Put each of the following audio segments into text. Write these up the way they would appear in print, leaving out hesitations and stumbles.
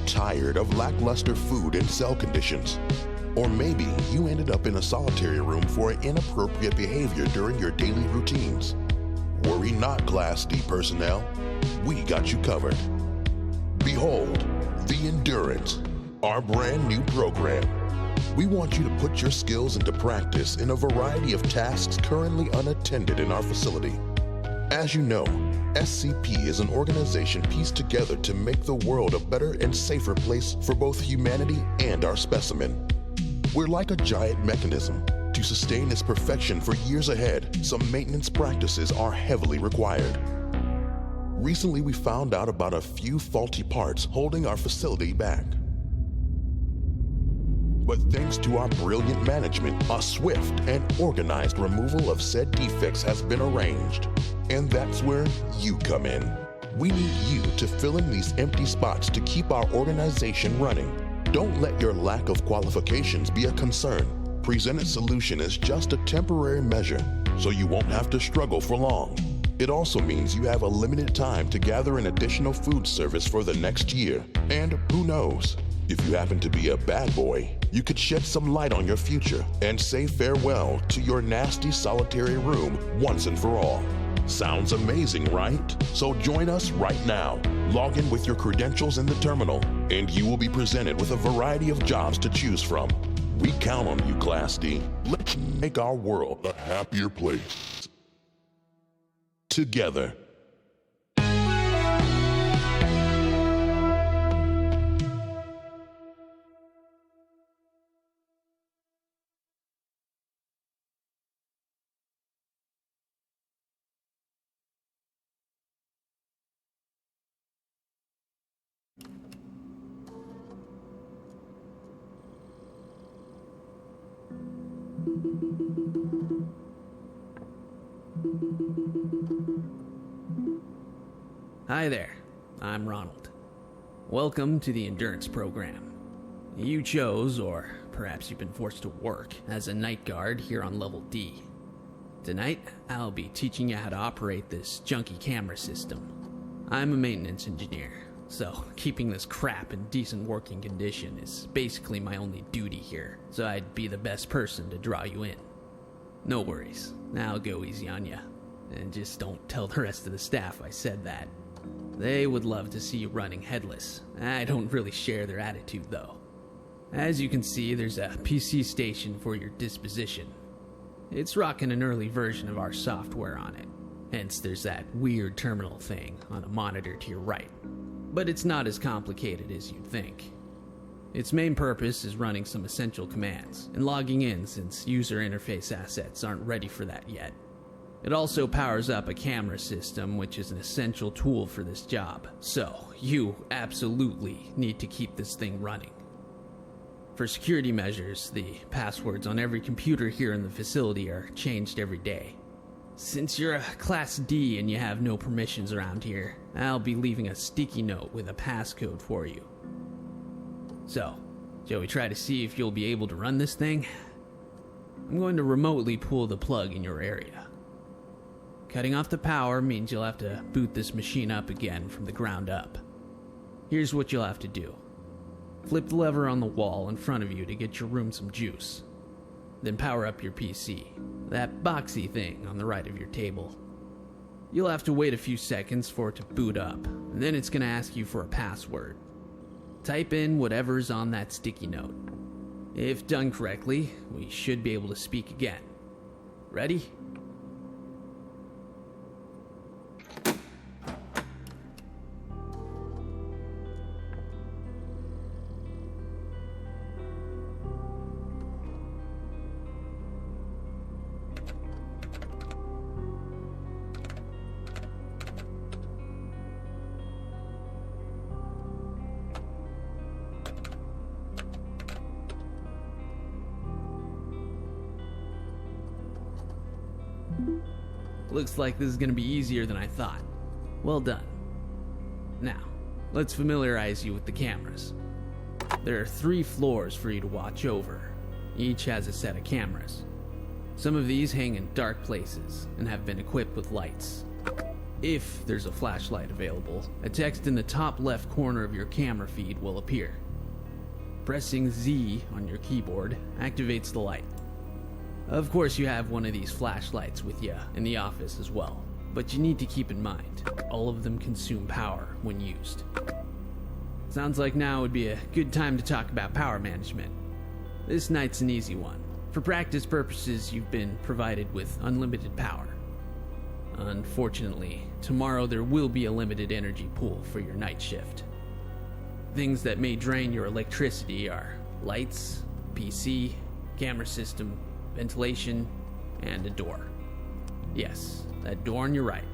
tired of lackluster food and cell conditions? Or maybe you ended up in a solitary room for inappropriate behavior during your daily routines. Worry not, Class D personnel. We got you covered. Behold, the Endurance, our brand new program. We want you to put your skills into practice in a variety of tasks currently unattended in our facility. As you know, SCP is an organization pieced together to make the world a better and safer place for both humanity and our specimen. We're like a giant mechanism. To sustain its perfection for years ahead, some maintenance practices are heavily required. Recently, we found out about a few faulty parts holding our facility back. But thanks to our brilliant management, a swift and organized removal of said defects has been arranged. And that's where you come in. We need you to fill in these empty spots to keep our organization running. Don't let your lack of qualifications be a concern. Presented solution is just a temporary measure, so you won't have to struggle for long. It also means you have a limited time to gather an additional food service for the next year. And who knows, if you happen to be a bad boy, you could shed some light on your future and say farewell to your nasty solitary room once and for all. Sounds amazing, right? So join us right now. Log in with your credentials in the terminal, and you will be presented with a variety of jobs to choose from. We count on you, Class D. Let's make our world a happier place. Together. Hi there, I'm Ronald. Welcome to the Endurance program. You chose, or perhaps you've been forced to work, as a night guard here on level D. Tonight, I'll be teaching you how to operate this junky camera system. I'm a maintenance engineer, so keeping this crap in decent working condition is basically my only duty here, so I'd be the best person to draw you in. No worries, I'll go easy on ya. And just don't tell the rest of the staff I said that. They would love to see you running headless. I don't really share their attitude, though. As you can see, there's a PC station for your disposition. It's rocking an early version of our software on it. Hence, there's that weird terminal thing on a monitor to your right. But it's not as complicated as you'd think. Its main purpose is running some essential commands and logging in, since user interface assets aren't ready for that yet. It also powers up a camera system, which is an essential tool for this job. So, you absolutely need to keep this thing running. For security measures, the passwords on every computer here in the facility are changed every day. Since you're a Class D and you have no permissions around here, I'll be leaving a sticky note with a passcode for you. So, shall we try to see if you'll be able to run this thing? I'm going to remotely pull the plug in your area. Cutting off the power means you'll have to boot this machine up again from the ground up. Here's what you'll have to do. Flip the lever on the wall in front of you to get your room some juice. Then power up your PC, that boxy thing on the right of your table. You'll have to wait a few seconds for it to boot up, and then it's going to ask you for a password. Type in whatever's on that sticky note. If done correctly, we should be able to speak again. Ready? Looks like this is going to be easier than I thought. Well done. Now, let's familiarize you with the cameras. There are 3 floors for you to watch over. Each has a set of cameras. Some of these hang in dark places and have been equipped with lights. If there's a flashlight available, a text in the top left corner of your camera feed will appear. Pressing Z on your keyboard activates the light. Of course, you have one of these flashlights with you in the office as well, but you need to keep in mind, all of them consume power when used. Sounds like now would be a good time to talk about power management. This night's an easy one. For practice purposes, you've been provided with unlimited power. Unfortunately, tomorrow there will be a limited energy pool for your night shift. Things that may drain your electricity are lights, PC, camera system, ventilation, and a door. Yes, that door on your right,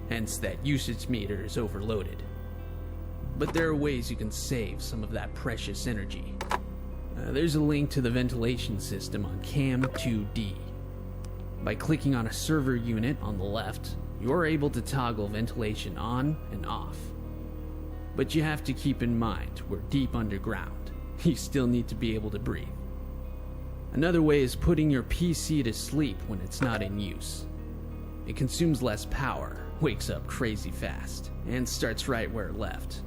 hence that usage meter is overloaded. But there are ways you can save some of that precious energy. There's a link to the ventilation system on Cam 2D. By clicking on a server unit on the left, you're able to toggle ventilation on and off. But you have to keep in mind, we're deep underground. You still need to be able to breathe. Another way is putting your PC to sleep when it's not in use. It consumes less power, wakes up crazy fast, and starts right where it left.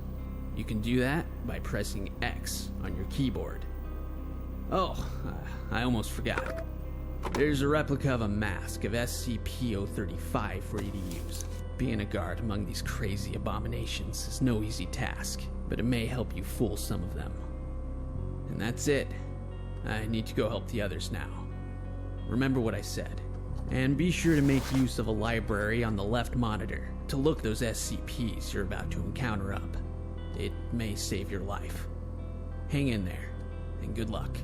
You can do that by pressing X on your keyboard. Oh, I almost forgot. There's a replica of a mask of SCP-035 for you to use. Being a guard among these crazy abominations is no easy task, but it may help you fool some of them. And that's it. I need to go help the others now. Remember what I said. And be sure to make use of a library on the left monitor to look those SCPs you're about to encounter up. It may save your life. Hang in there, and good luck.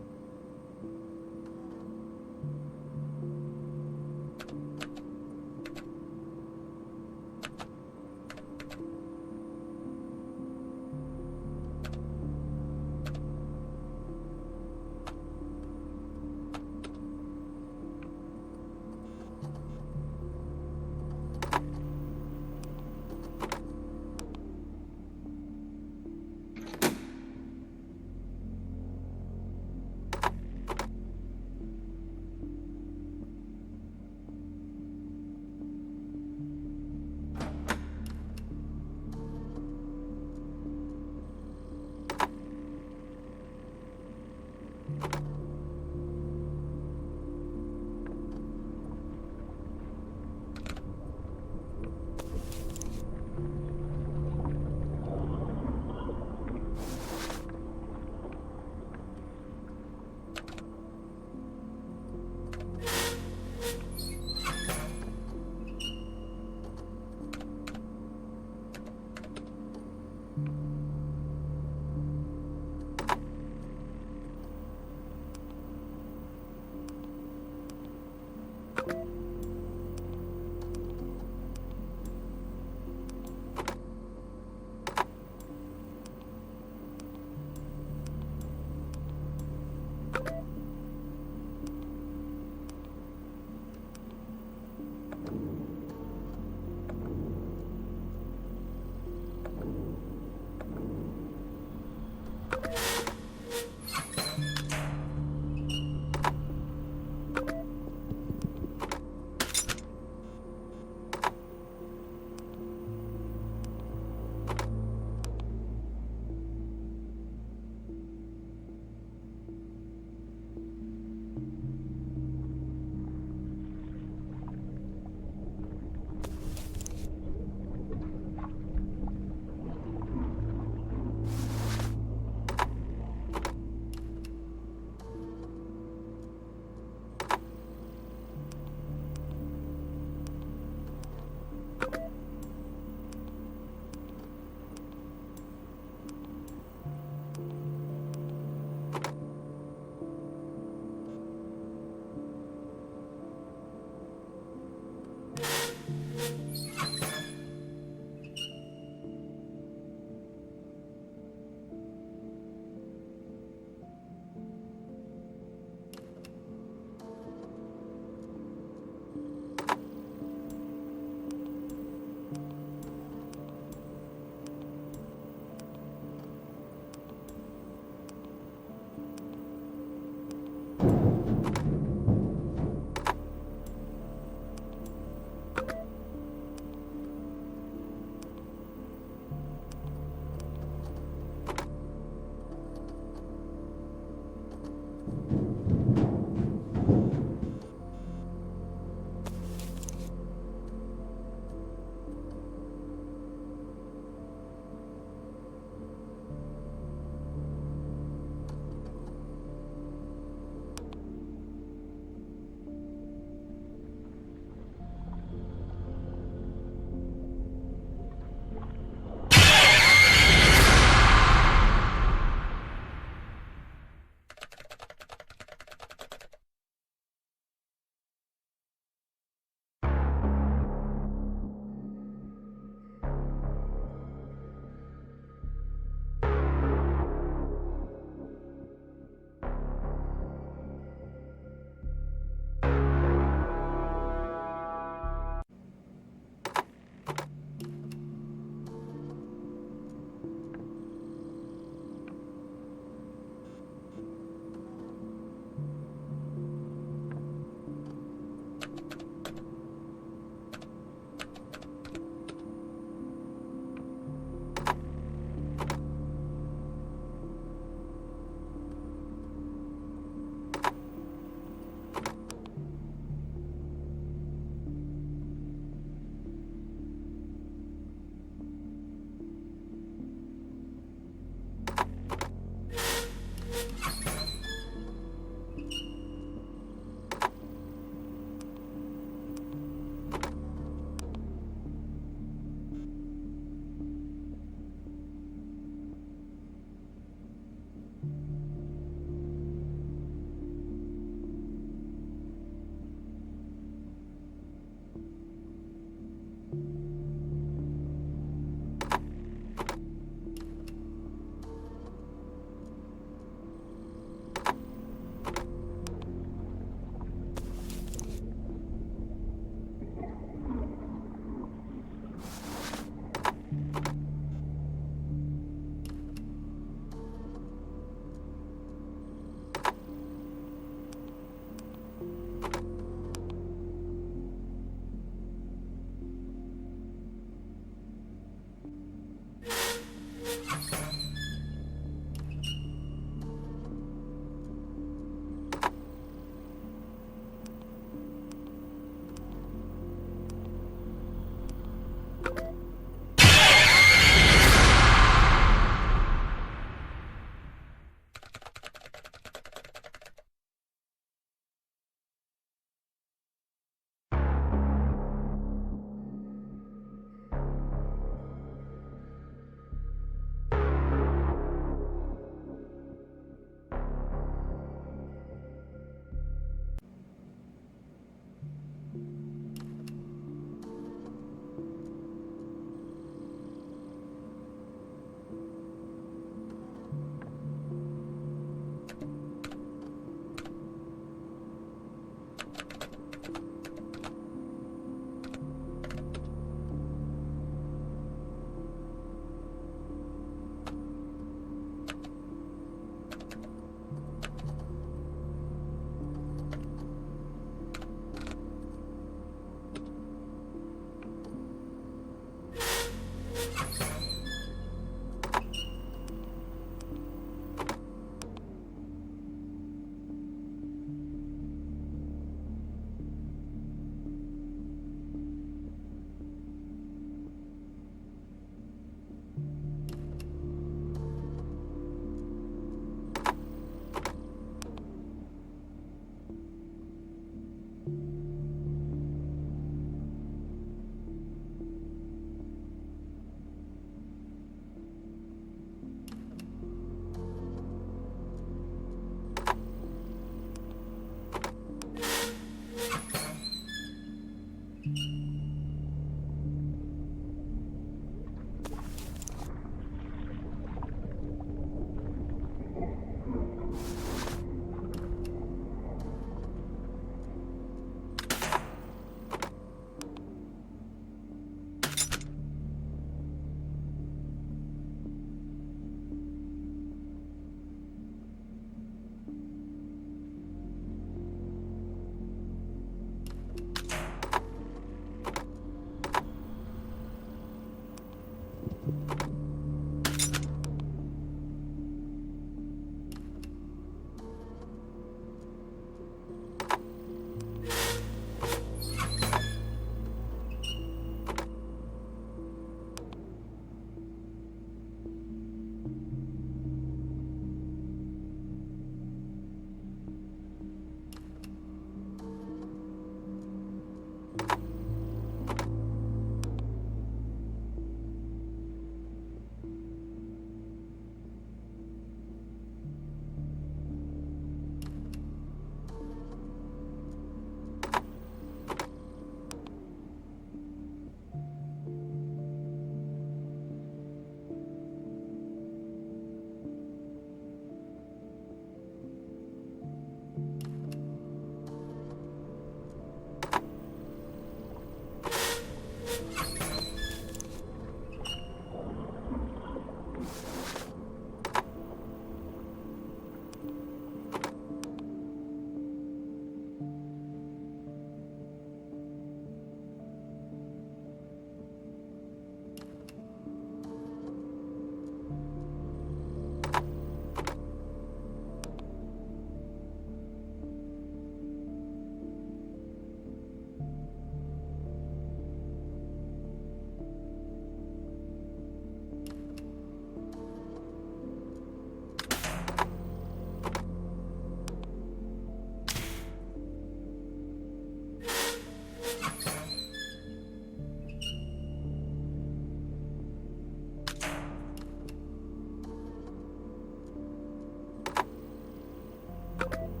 look.